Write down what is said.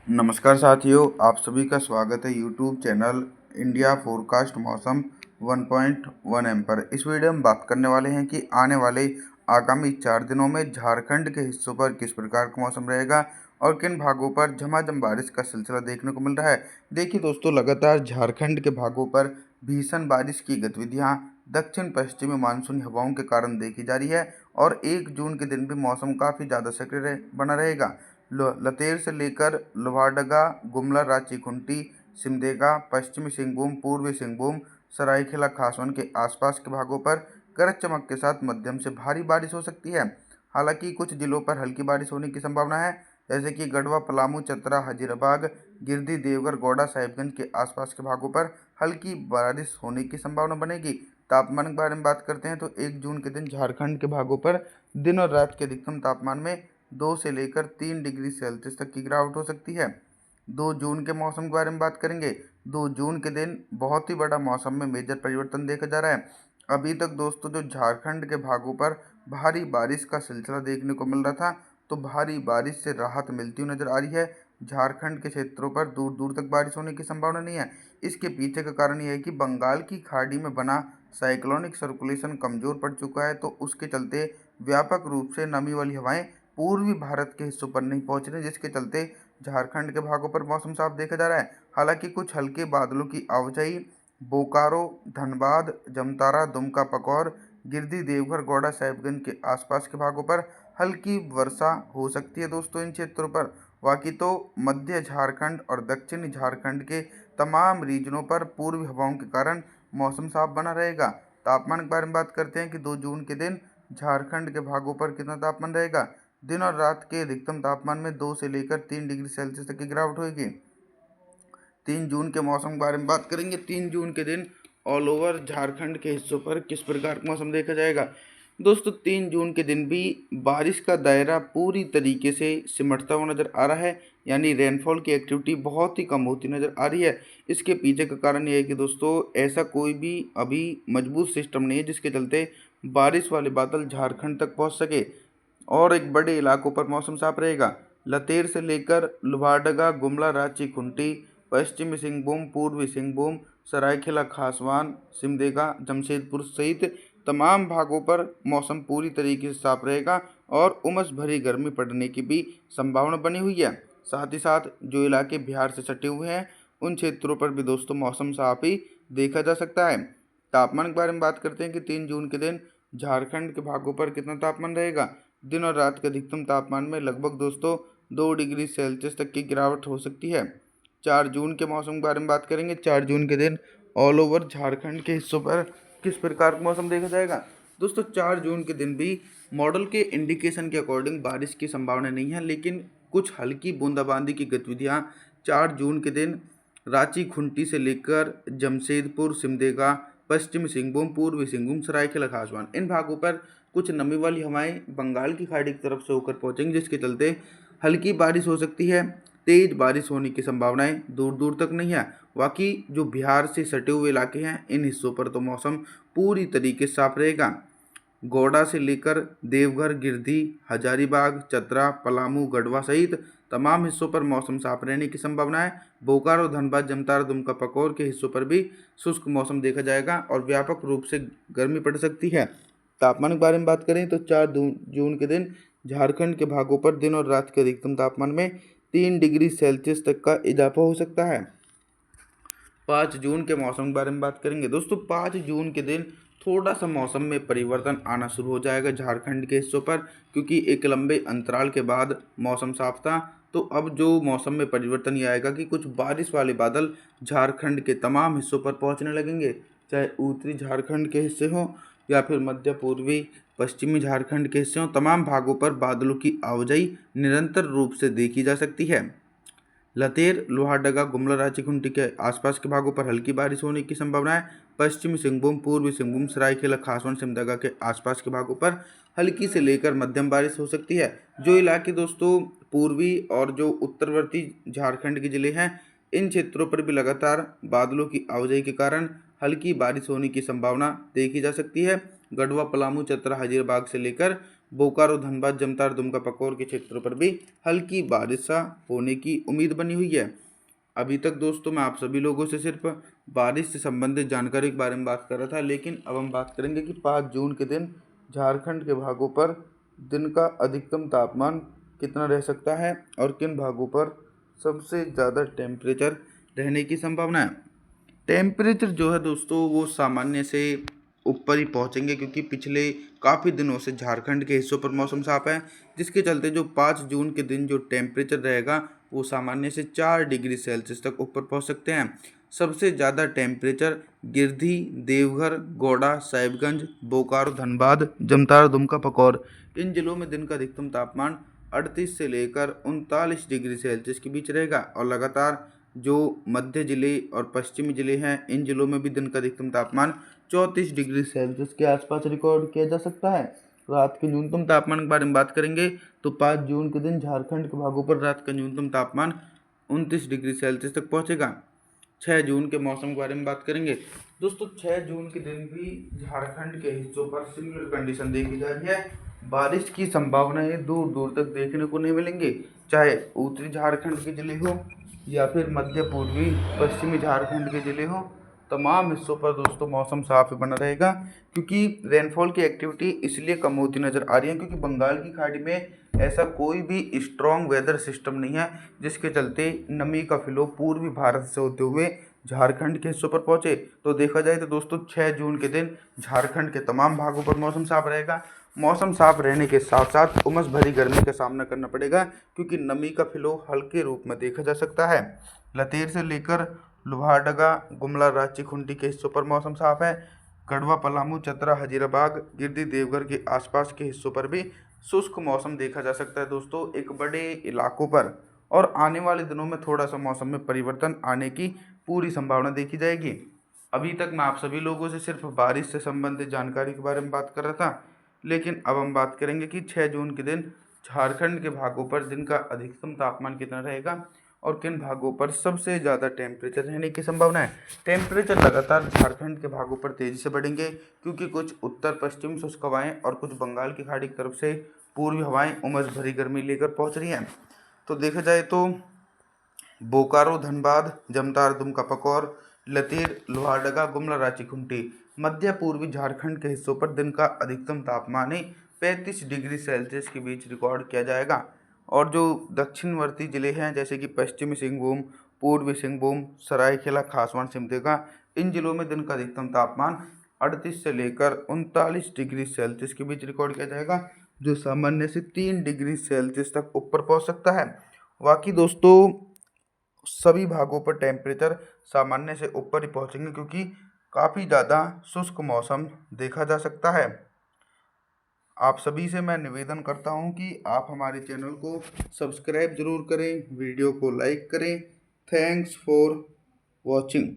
नमस्कार साथियों, आप सभी का स्वागत है यूट्यूब चैनल इंडिया फोरकास्ट मौसम 1.1 एम पर। इस वीडियो में बात करने वाले हैं कि आने वाले आगामी 4 दिनों में झारखंड के हिस्सों पर किस प्रकार का मौसम रहेगा और किन भागों पर झमाझम बारिश का सिलसिला देखने को मिल रहा है। देखिए दोस्तों, लगातार झारखंड के भागों पर भीषण बारिश की गतिविधियाँ दक्षिण पश्चिमी मानसूनी हवाओं के कारण देखी जा रही है और 1 जून के दिन भी मौसम काफ़ी ज़्यादा सक्रिय बना रहेगा। लतेर से लेकर लोहारदगा, गुमला, रांची, खूंटी, सिमडेगा, पश्चिमी सिंहभूम, पूर्वी सिंहभूम, सरायकेला खासवन के आसपास के भागों पर गरज चमक के साथ मध्यम से भारी बारिश हो सकती है। हालांकि कुछ जिलों पर हल्की बारिश होने की संभावना है, जैसे कि गढ़वा, पलामू, चतरा, हजारीबाग, गिरिडीह, देवघर, गोड्डा, साहिबगंज के आसपास के भागों पर हल्की बारिश होने की संभावना बनेगी। तापमान के बारे में बात करते हैं तो 1 जून के दिन झारखंड के भागों पर दिन और रात के अधिकतम तापमान में 2 से लेकर 3 डिग्री सेल्सियस तक की गिरावट हो सकती है। 2 जून के मौसम के बारे में बात करेंगे। 2 जून के दिन बहुत ही बड़ा मौसम में मेजर परिवर्तन देखा जा रहा है। अभी तक दोस्तों जो झारखंड के भागों पर भारी बारिश का सिलसिला देखने को मिल रहा था, तो भारी बारिश से राहत मिलती हुई नजर आ रही है। झारखंड के क्षेत्रों पर दूर दूर तक बारिश होने की संभावना नहीं है। इसके पीछे का कारण यह है कि बंगाल की खाड़ी में बना साइक्लोनिक सर्कुलेशन कमजोर पड़ चुका है, तो उसके चलते व्यापक रूप से नमी वाली हवाएं पूर्वी भारत के हिस्सों पर नहीं पहुंच रहे, जिसके चलते झारखंड के भागों पर मौसम साफ देखा जा रहा है। हालांकि कुछ हल्के बादलों की आवाजाही बोकारो, धनबाद, जमतारा, दुमका, पकौर, गिरिडीह, देवघर, गोड्डा, साहिबगंज के आसपास के भागों पर हल्की वर्षा हो सकती है दोस्तों इन क्षेत्रों पर। बाकी तो मध्य झारखंड और दक्षिणी झारखंड के तमाम रीजनों पर पूर्वी हवाओं के कारण मौसम साफ बना रहेगा। तापमान के बारे में बात करते हैं कि 2 जून के दिन झारखंड के भागों पर कितना तापमान रहेगा। दिन और रात के अधिकतम तापमान में 2 से लेकर 3 डिग्री सेल्सियस तक की गिरावट होगी। 3 जून के मौसम के बारे में बात करेंगे। 3 जून के दिन ऑल ओवर झारखंड के हिस्सों पर किस प्रकार का मौसम देखा जाएगा। दोस्तों 3 जून के दिन भी बारिश का दायरा पूरी तरीके से सिमटता हुआ नज़र आ रहा है, यानी रेनफॉल की एक्टिविटी बहुत ही कम होती नज़र आ रही है। इसके पीछे का कारण यह है कि दोस्तों ऐसा कोई भी अभी मजबूत सिस्टम नहीं है जिसके चलते बारिश वाले बादल झारखंड तक पहुंच सके और एक बड़े इलाकों पर मौसम साफ रहेगा। लतेर से लेकर लोहारदगा, गुमला, रांची, खूंटी, पश्चिमी सिंहभूम, पूर्वी सिंहभूम, सरायकेला खासवान, सिमडेगा, जमशेदपुर सहित तमाम भागों पर मौसम पूरी तरीके से साफ रहेगा और उमस भरी गर्मी पड़ने की भी संभावना बनी हुई है। साथ ही साथ जो इलाके बिहार से सटे हुए हैं उन क्षेत्रों पर भी दोस्तों मौसम साफ ही देखा जा सकता है। तापमान के बारे में बात करते हैं कि 3 जून के दिन झारखंड के भागों पर कितना तापमान रहेगा। दिन और रात के अधिकतम तापमान में लगभग दोस्तों 2 डिग्री सेल्सियस तक की गिरावट हो सकती है। 4 जून के मौसम के बारे में बात करेंगे। 4 जून के दिन ऑल ओवर झारखंड के हिस्सों पर किस प्रकार का मौसम देखा जाएगा। दोस्तों 4 जून के दिन भी मॉडल के इंडिकेशन के अकॉर्डिंग बारिश की संभावना नहीं है, लेकिन कुछ हल्की बूंदाबांदी की गतिविधियां 4 जून के दिन रांची, खूंटी से लेकर जमशेदपुर, सिमडेगा, पश्चिमी सिंहभूम, पूर्वी सिंहभूम, सरायकेला खासवान इन भागों पर कुछ नमी वाली हवाएं बंगाल की खाड़ी की तरफ से होकर पहुंचेंगी, जिसके चलते हल्की बारिश हो सकती है। तेज बारिश होने की संभावनाएं दूर दूर तक नहीं है। बाकी जो बिहार से सटे हुए इलाके हैं इन हिस्सों पर तो मौसम पूरी तरीके से साफ रहेगा। गोड्डा से लेकर देवघर, गिरिडीह, हजारीबाग, चतरा, पलामू, गढ़वा सहित तमाम हिस्सों पर मौसम साफ रहने की संभावना है। बोकारो, धनबाद, जमतारा, दुमका, पकौर के हिस्सों पर भी शुष्क मौसम देखा जाएगा और व्यापक रूप से गर्मी पड़ सकती है। तापमान के बारे में बात करें तो 4 जून के दिन झारखंड के भागों पर दिन और रात के अधिकतम तापमान में 3 डिग्री सेल्सियस तक का इजाफा हो सकता है। 5 जून के मौसम के बारे में बात करेंगे। दोस्तों 5 जून के दिन थोड़ा सा मौसम में परिवर्तन आना शुरू हो जाएगा झारखंड के हिस्सों पर, क्योंकि एक लंबे अंतराल के बाद मौसम साफ था। तो अब जो मौसम में परिवर्तन ये आएगा कि कुछ बारिश वाले बादल झारखंड के तमाम हिस्सों पर पहुंचने लगेंगे, चाहे उत्तरी झारखंड के हिस्से हों या फिर मध्य पूर्वी पश्चिमी झारखंड के हिस्से हों। तमाम भागों पर बादलों की आवाजाही निरंतर रूप से देखी जा सकती है। लतेर, लोहारदगा, गुमला, रांची, खूंटी के आसपास के भागों पर हल्की बारिश होने की संभावना है। पश्चिमी सिंहभूम, पूर्वी सिंहभूम, सरायकेला खासवन, सिमडेगा के आसपास के भागों पर हल्की से लेकर मध्यम बारिश हो सकती है। जो इलाके दोस्तों पूर्वी और जो उत्तरवर्ती झारखंड के जिले हैं इन क्षेत्रों पर भी लगातार बादलों की आवाजाही के कारण हल्की बारिश होने की संभावना देखी जा सकती है। गढ़वा, पलामू, चतरा, हजारीबाग से लेकर बोकारो, धनबाद, जमतार, दुमका, पकौर के क्षेत्रों पर भी हल्की बारिश होने की उम्मीद बनी हुई है। अभी तक दोस्तों मैं आप सभी लोगों से सिर्फ बारिश से संबंधित जानकारी के बारे में बात कर रहा था, लेकिन अब हम बात करेंगे कि 5 जून के दिन झारखंड के भागों पर दिन का अधिकतम तापमान कितना रह सकता है और किन भागों पर सबसे ज़्यादा टेम्परेचर रहने की संभावना है। टेम्परेचर जो है दोस्तों वो सामान्य से ऊपर ही पहुंचेंगे, क्योंकि पिछले काफ़ी दिनों से झारखंड के हिस्सों पर मौसम साफ है, जिसके चलते जो 5 जून के दिन जो टेम्परेचर रहेगा वो सामान्य से 4 डिग्री सेल्सियस तक ऊपर पहुंच सकते हैं। सबसे ज़्यादा टेम्परेचर गिरधी, देवघर, गोड्डा, साहिबगंज, बोकारो, धनबाद, जमतारा, दुमका, पकौर इन जिलों में दिन का अधिकतम तापमान 38 से लेकर 39 डिग्री सेल्सियस के बीच रहेगा। और लगातार जो मध्य जिले और पश्चिमी जिले हैं इन जिलों में भी दिन का अधिकतम तापमान 34 डिग्री सेल्सियस के आसपास रिकॉर्ड किया जा सकता है। रात के न्यूनतम तापमान के बारे में बात करेंगे तो 5 जून के दिन झारखंड के भागों पर रात का न्यूनतम तापमान 29 डिग्री सेल्सियस तक पहुंचेगा। 6 जून के मौसम के बारे में बात करेंगे दोस्तों। 6 जून के दिन भी झारखंड के हिस्सों पर सिमिलर कंडीशन देखी जा रही है। बारिश की संभावनाएं दूर दूर तक देखने को नहीं मिलेंगी, चाहे उत्तरी झारखंड के जिले हो या फिर मध्य पूर्वी पश्चिमी झारखंड के जिले हो। तमाम हिस्सों पर दोस्तों मौसम साफ बना रहेगा, क्योंकि रेनफॉल की एक्टिविटी इसलिए कम होती नज़र आ रही है क्योंकि बंगाल की खाड़ी में ऐसा कोई भी स्ट्रॉन्ग वेदर सिस्टम नहीं है जिसके चलते नमी का फ्लो पूर्वी भारत से होते हुए झारखंड के हिस्सों पर पहुंचे। तो देखा जाए तो दोस्तों 6 जून के दिन झारखंड के तमाम भागों पर मौसम साफ रहेगा। मौसम साफ रहने के साथ साथ उमस भरी गर्मी का सामना करना पड़ेगा, क्योंकि नमी का फ्लो हल्के रूप में देखा जा सकता है। लतेर से लेकर लोहारदगा, गुमला, रांची, खूंटी के हिस्सों पर मौसम साफ है। गढ़वा, पलामू, चतरा, हजीराबाद, गिरदी, देवघर के आसपास के हिस्सों पर भी शुष्क मौसम देखा जा सकता है दोस्तों एक बड़े इलाकों पर। और आने वाले दिनों में थोड़ा सा मौसम में परिवर्तन आने की पूरी संभावना देखी जाएगी। अभी तक मैं आप सभी लोगों से सिर्फ बारिश से संबंधित जानकारी के बारे में बात कर रहा था, लेकिन अब हम बात करेंगे कि 6 जून के दिन झारखंड के भागों पर दिन का अधिकतम तापमान कितना रहेगा और किन भागों पर सबसे ज़्यादा टेम्परेचर रहने की संभावना है। टेम्परेचर लगातार झारखंड के भागों पर तेज़ी से बढ़ेंगे, क्योंकि कुछ उत्तर पश्चिम शुष्क हवाएं और कुछ बंगाल की खाड़ी की तरफ से पूर्वी हवाएं उमस भरी गर्मी लेकर पहुंच रही हैं। तो देखा जाए तो बोकारो, धनबाद, जमतार, दुमका, पकौर, लतीर, लोहारदगा, गुमला, रांची, खूंटी मध्य पूर्वी झारखंड के हिस्सों पर दिन का अधिकतम तापमान ही 35 डिग्री सेल्सियस के बीच रिकॉर्ड किया जाएगा। और जो दक्षिणवर्ती जिले हैं जैसे कि पश्चिमी सिंहभूम, पूर्वी सिंहभूम, सरायकेला, खासवान, सिमदेगा इन जिलों में दिन का अधिकतम तापमान 38 से लेकर 39 डिग्री सेल्सियस के बीच रिकॉर्ड किया जाएगा, जो सामान्य से 3 डिग्री सेल्सियस तक ऊपर पहुंच सकता है। बाकी दोस्तों सभी भागों पर टेम्परेचर सामान्य से ऊपर ही पहुंचेंगे, क्योंकि काफ़ी ज़्यादा शुष्क मौसम देखा जा सकता है। आप सभी से मैं निवेदन करता हूं कि आप हमारे चैनल को सब्सक्राइब जरूर करें, वीडियो को लाइक करें। Thanks for watching.